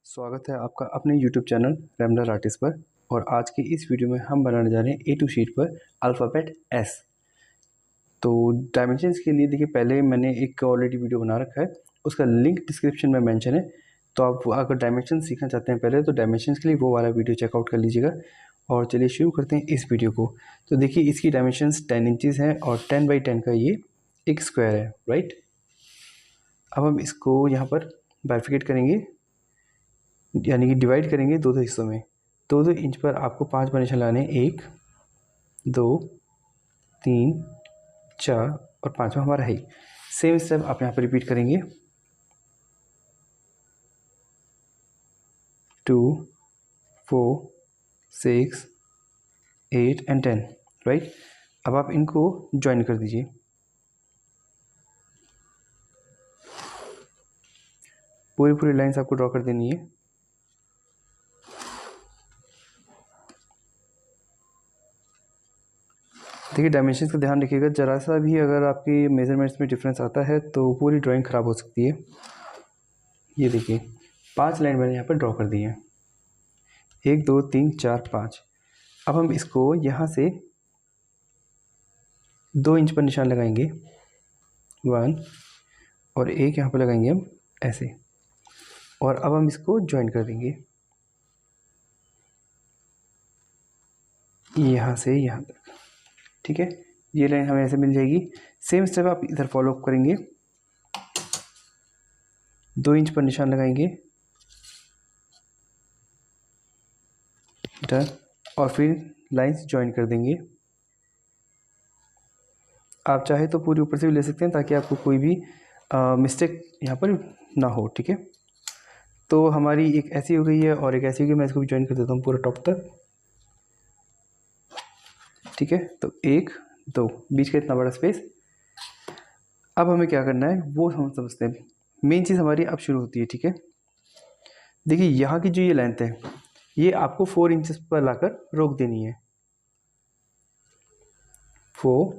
स्वागत है आपका अपने YouTube चैनल रैमलर आर्टिस्ट पर। और आज की इस वीडियो में हम बनाने जा रहे हैं A2 शीट पर अल्फ़ाबेट S। तो डायमेंशंस के लिए देखिए, पहले मैंने एक ऑलरेडी वीडियो बना रखा है, उसका लिंक डिस्क्रिप्शन में मेंशन है। तो आप अगर डायमेंशन सीखना चाहते हैं पहले, तो डायमेंशंस के लिए वो वाला वीडियो चेकआउट कर लीजिएगा। और चलिए शुरू करते हैं इस वीडियो को। तो देखिए, इसकी डायमेंशंस 10 इंचज़ हैं और 10 बाई 10 का ये एक स्क्वायर है, राइट। अब हम इसको यहाँ पर बाइफिकेट करेंगे, यानी कि डिवाइड करेंगे दो हिस्सों में। 2 इंच पर आपको 5 बार निशान लगाने, 1 2 3 4 और 5वां हमारा है। सेम स्टेप आप यहाँ पर रिपीट करेंगे, 2 4 6 8 एंड 10, राइट। अब आप इनको ज्वाइन कर दीजिए। पूरी लाइंस आपको ड्रॉ कर देनी है। देखिए, डायमेंशंस का ध्यान रखिएगा, ज़रा सा भी अगर आपकी मेजरमेंट्स में डिफरेंस आता है तो पूरी ड्राइंग ख़राब हो सकती है। ये देखिए, 5 लाइन मैंने यहाँ पर ड्रॉ कर दी है, 1 2 3 4 5। अब हम इसको यहाँ से 2 इंच पर निशान लगाएंगे, 1, और एक यहाँ पर लगाएंगे हम ऐसे। और अब हम इसको ज्वाइन कर देंगे यहाँ से यहाँ तक, ठीक है। ये लाइन हमें ऐसे मिल जाएगी। सेम स्टेप आप इधर फॉलो अप करेंगे, 2 इंच पर निशान लगाएंगे, डन, और फिर लाइंस ज्वाइन कर देंगे। आप चाहे तो पूरी ऊपर से भी ले सकते हैं ताकि आपको कोई भी मिस्टेक यहाँ पर ना हो, ठीक है। तो हमारी एक ऐसी हो गई है और एक ऐसी हो गई। मैं इसको भी ज्वाइन कर देता हूँ पूरा टॉप तक, ठीक है। तो 1 2, बीच का इतना बड़ा स्पेस। अब हमें क्या करना है वो हम समझते हैं। मेन चीज़ हमारी अब शुरू होती है, ठीक है। देखिए, यहाँ की जो ये लेंथ है, ये आपको 4 इंचेस पर लाकर रोक देनी है, 4,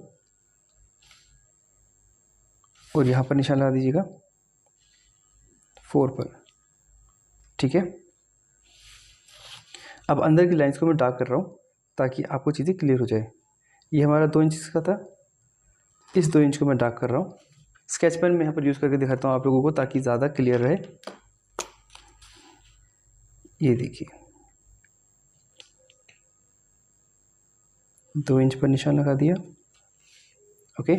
और यहाँ पर निशान लगा दीजिएगा 4 पर, ठीक है। अब अंदर की लाइंस को मैं डार्क कर रहा हूँ ताकि आपको चीज़ें क्लियर हो जाए। ये हमारा 2 इंच का था, इस 2 इंच को मैं डार्क कर रहा हूँ। स्केच पेन में यहाँ पर यूज़ करके दिखाता हूँ आप लोगों को ताकि ज़्यादा क्लियर रहे। ये देखिए, 2 इंच पर निशान लगा दिया, ओके।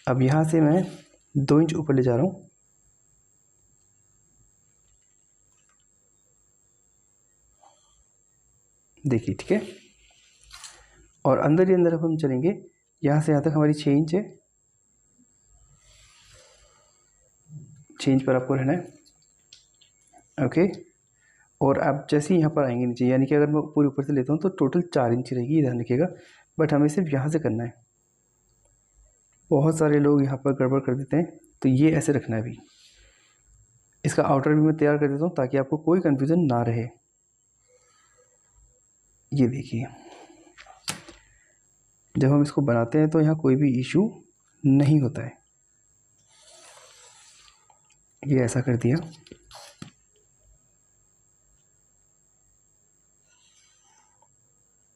अब यहाँ से मैं 2 इंच ऊपर ले जा रहा हूँ, देखिए, ठीक है। और अंदर ही अंदर अब हम चलेंगे, यहाँ से यहाँ तक हमारी 6 इंच है, 6 इंच पर आपको रहना है, ओके। और आप जैसे ही यहाँ पर आएंगे नीचे, यानी कि अगर मैं पूरे ऊपर से लेता हूँ तो टोटल 4 इंच रहेगी, ध्यान रखिएगा। बट हमें सिर्फ यहाँ से करना है। बहुत सारे लोग यहाँ पर गड़बड़ कर देते हैं, तो ये ऐसे रखना है। अभी इसका आउटर भी मैं तैयार कर देता हूँ ताकि आपको कोई कन्फ्यूज़न ना रहे। ये देखिए, जब हम इसको बनाते हैं तो यहाँ कोई भी इशू नहीं होता है। ये ऐसा कर दिया,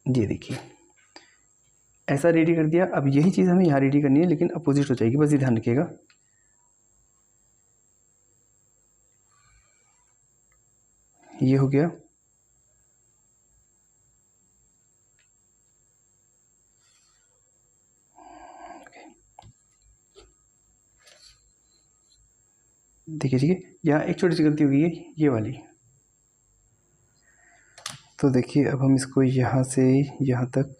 ये देखिए, ऐसा रेडी कर दिया। अब यही चीज़ हमें यहाँ रेडी करनी है, लेकिन अपोजिट हो जाएगी, बस ये ध्यान रखिएगा। ये हो गया, देखिए, ठीक है। यहाँ एक छोटी सी गलती हो गई है, ये वाली। तो देखिए, अब हम इसको यहाँ से यहाँ तक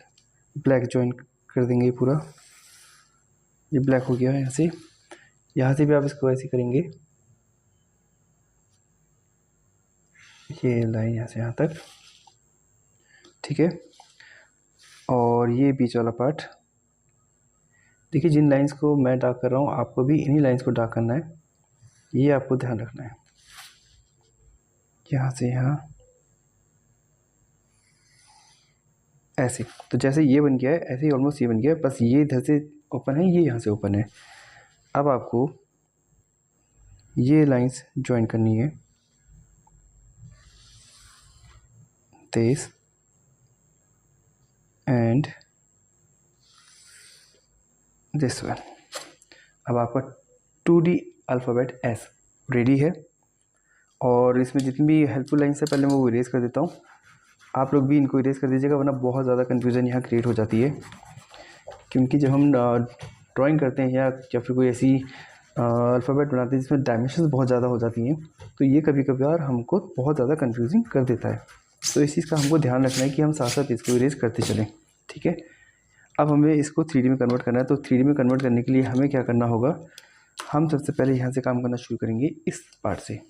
ब्लैक ज्वाइन कर देंगे पूरा। ये ब्लैक हो गया है। यहाँ से भी आप इसको ऐसे करेंगे, ये लाइन यहाँ से यहाँ तक, ठीक है। और ये बीच वाला पार्ट, देखिए, जिन लाइंस को मैं डार्क कर रहा हूँ आपको भी इन्हीं लाइंस को डार्क करना है, ये आपको ध्यान रखना है। यहाँ से यहाँ ऐसे, तो जैसे ये बन गया है ऐसे ही ऑलमोस्ट ये बन गया है, बस ये इधर से ओपन है, ये यहाँ से ओपन है। अब आपको ये लाइंस ज्वाइन करनी है, दिस एंड दिस वन। अब आपका 2D अल्फ़ाबेट एस रेडी है। और इसमें जितनी भी हेल्पफुल लाइन्स है पहले मैं वो इरेज कर देता हूँ। आप लोग भी इनको इरेज कर दीजिएगा, वरना बहुत ज़्यादा कन्फ्यूज़न यहाँ क्रिएट हो जाती है। क्योंकि जब हम ड्राइंग करते हैं या फिर कोई ऐसी अल्फ़ाबेट बनाते हैं जिसमें डायमेंशंस बहुत ज़्यादा हो जाती हैं, तो ये कभी कभार हमको बहुत ज़्यादा कन्फ्यूजिंग कर देता है। तो इस चीज़ का हमको ध्यान रखना है कि हम साथ साथ इसको इरेज करते चलें, ठीक है। अब हमें इसको 3D में कन्वर्ट करना है। तो 3D में कन्वर्ट करने के लिए हमें क्या करना होगा, हम सबसे पहले यहाँ से काम करना शुरू करेंगे इस पार्ट से।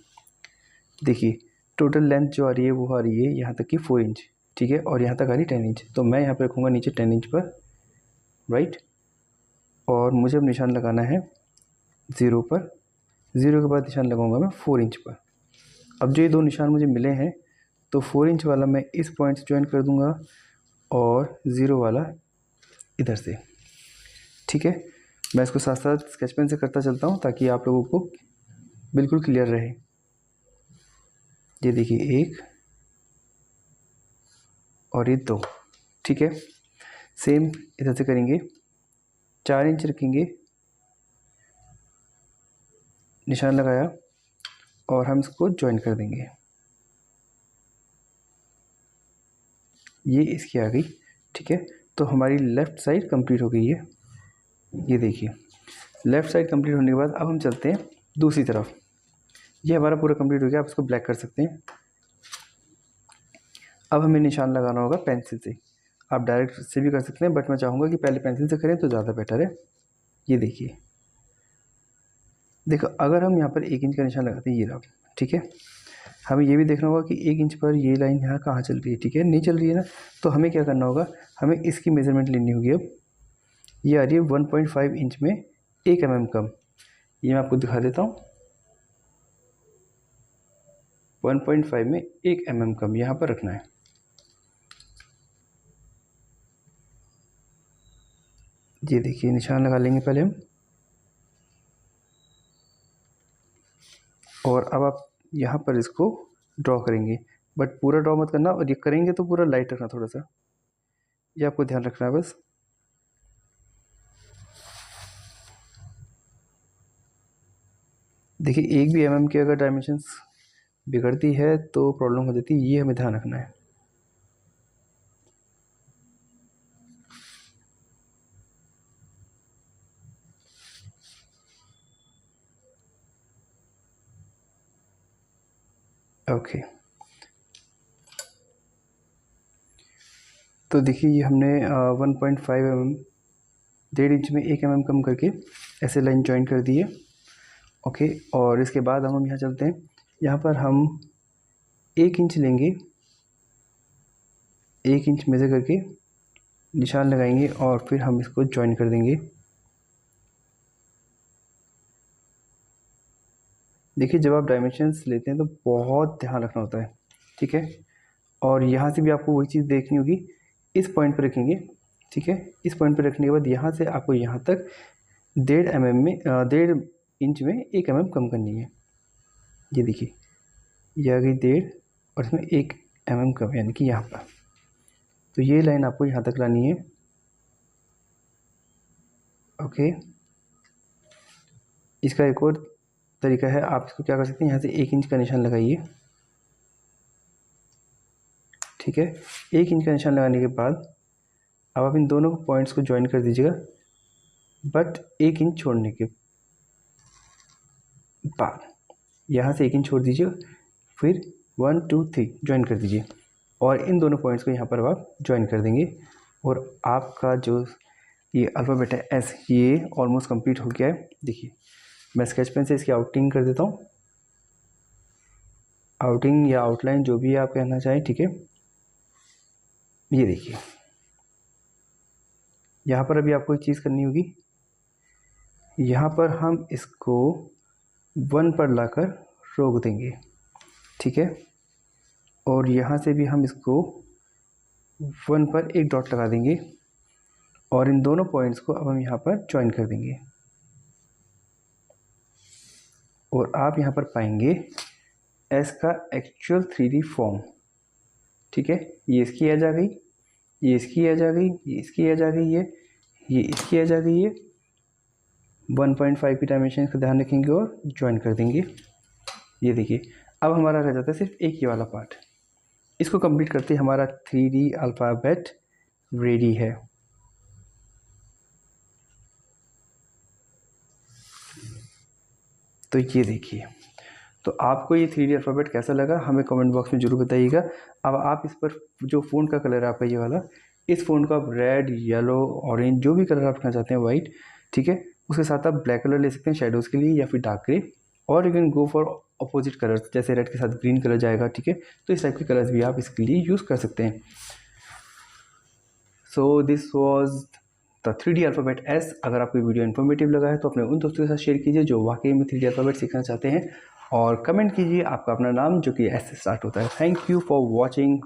देखिए टोटल लेंथ जो आ रही है वो आ रही है यहाँ तक की 4 इंच, ठीक है, और यहाँ तक आ रही 10 इंच। तो मैं यहाँ पर रखूँगा नीचे 10 इंच पर, राइट। और मुझे अब निशान लगाना है 0 पर। 0 के बाद निशान लगाऊंगा मैं 4 इंच पर। अब जो ये दो निशान मुझे मिले हैं, तो 4 इंच वाला मैं इस पॉइंट से ज्वाइन कर दूंगा और 0 वाला इधर से, ठीक है। मैं इसको साथ साथ स्केच पेन से करता चलता हूँ ताकि आप लोगों को बिल्कुल क्लियर रहे। ये देखिए 1 और ये 2, ठीक है। सेम इधर से करेंगे, 4 इंच रखेंगे, निशान लगाया और हम इसको ज्वाइन कर देंगे। ये इसकी आ गई, ठीक है। तो हमारी लेफ़्ट साइड कंप्लीट हो गई है। ये देखिए लेफ़्ट साइड कंप्लीट होने के बाद अब हम चलते हैं दूसरी तरफ। ये हमारा पूरा कंप्लीट हो गया। आप इसको ब्लैक कर सकते हैं। अब हमें निशान लगाना होगा पेंसिल से। आप डायरेक्ट से भी कर सकते हैं, बट मैं चाहूँगा कि पहले पेंसिल से करें तो ज़्यादा बेटर है। ये देखिए, देखो अगर हम यहाँ पर 1 इंच का निशान लगाते हैं, ये रहा, ठीक है। हमें ये भी देखना होगा कि 1 इंच पर ये लाइन यहाँ कहाँ चल रही है, ठीक है, नहीं चल रही है ना। तो हमें क्या करना होगा, हमें इसकी मेज़रमेंट लेनी होगी। अब ये आ रही है 1.5 इंच में 1 mm कम। ये मैं आपको दिखा देता हूँ, 1.5 में 1 mm कम यहाँ पर रखना है। ये देखिए निशान लगा लेंगे पहले हम, और अब आप यहाँ पर इसको ड्रॉ करेंगे, बट पूरा ड्रॉ मत करना, और ये करेंगे तो पूरा लाइट रखना थोड़ा सा। ये आपको ध्यान रखना है बस। देखिए 1 भी mm की अगर डायमेंशंस बिगड़ती है तो प्रॉब्लम हो जाती है, ये हमें ध्यान रखना है। ओके, तो देखिए ये हमने 1.5 mm 1.5 इंच में 1 mm कम करके ऐसे लाइन ज्वाइन कर दी है। ओके, और इसके बाद हम यहाँ चलते हैं। यहाँ पर हम 1 इंच लेंगे, 1 इंच मेज़र करके निशान लगाएंगे और फिर हम इसको ज्वाइन कर देंगे। देखिए जब आप डायमेंशंस लेते हैं तो बहुत ध्यान रखना होता है, ठीक है। और यहाँ से भी आपको वही चीज़ देखनी होगी, इस पॉइंट पर रखेंगे, ठीक है। इस पॉइंट पर रखने के बाद यहाँ से आपको यहाँ तक 1.5 mm में 1.5 इंच में 1 mm कम करनी है। ये देखिए ये आ गई 1.5 और इसमें 1 mm कम, यानी कि यहाँ पर। तो ये लाइन आपको यहाँ तक लानी है। ओके, इसका एक और तरीका है, आप इसको क्या कर सकते हैं, यहाँ से 1 इंच का निशान लगाइए, ठीक है। 1 इंच का निशान लगाने के बाद अब आप इन दोनों पॉइंट्स को ज्वाइन कर दीजिएगा, बट 1 इंच छोड़ने के बाद यहाँ से 1 इंच छोड़ दीजिए, फिर 1 2 3 ज्वाइन कर दीजिए, और इन दोनों पॉइंट्स को यहाँ पर आप ज्वाइन कर देंगे। और आपका जो ये अल्फ़ाबेट है एस, ये ऑलमोस्ट कंप्लीट हो गया है। देखिए मैं स्केच पेन से इसकी आउटिंग कर देता हूँ, आउटिंग या आउटलाइन जो भी आप कहना चाहें, ठीक है। ये देखिए यहाँ पर अभी आपको एक चीज़ करनी होगी, यहाँ पर हम इसको 1 पर लाकर रोक देंगे, ठीक है। और यहाँ से भी हम इसको 1 पर एक डॉट लगा देंगे, और इन दोनों पॉइंट्स को अब हम यहाँ पर ज्वाइन कर देंगे। और आप यहाँ पर पाएंगे एस का एक्चुअल 3D फॉर्म। ठीक है, ये इसकी एज आ गई, ये इसकी एज आ गई, ये इसकी एज आ गई, ये इसकी एज आ गई है। 1.5 की डायमेंशन का ध्यान रखेंगे और ज्वाइन कर देंगे। ये देखिए, अब हमारा रह जाता है सिर्फ एक ये वाला पार्ट। इसको कंप्लीट करते हमारा 3D अल्फ़ाबेट रेडी है। तो ये देखिए, तो आपको ये 3D अल्फ़ाबेट कैसा लगा हमें कमेंट बॉक्स में ज़रूर बताइएगा। अब आप इस पर जो फ़ॉन्ट का कलर है आपका ये वाला, इस फ़ॉन्ट को आप रेड, येलो, ऑरेंज जो भी कलर आप रखना चाहते हैं, वाइट, ठीक है, उसके साथ आप ब्लैक कलर ले सकते हैं शैडोज़ के लिए या फिर डार्क ग्रे, और you can go for opposite colours, जैसे रेड के साथ ग्रीन कलर जाएगा। ठीक है, तो इस टाइप के कलर्स भी आप इसके लिए यूज़ कर सकते हैं। So this was the 3D alphabet S. अगर आपको वीडियो इन्फॉर्मेटिव लगा है तो अपने उन दोस्तों के साथ शेयर कीजिए जो वाकई में 3D अल्फ़ाबेट सीखना चाहते हैं, और कमेंट कीजिए आपका अपना नाम जो कि एस से स्टार्ट होता है। Thank you for watching.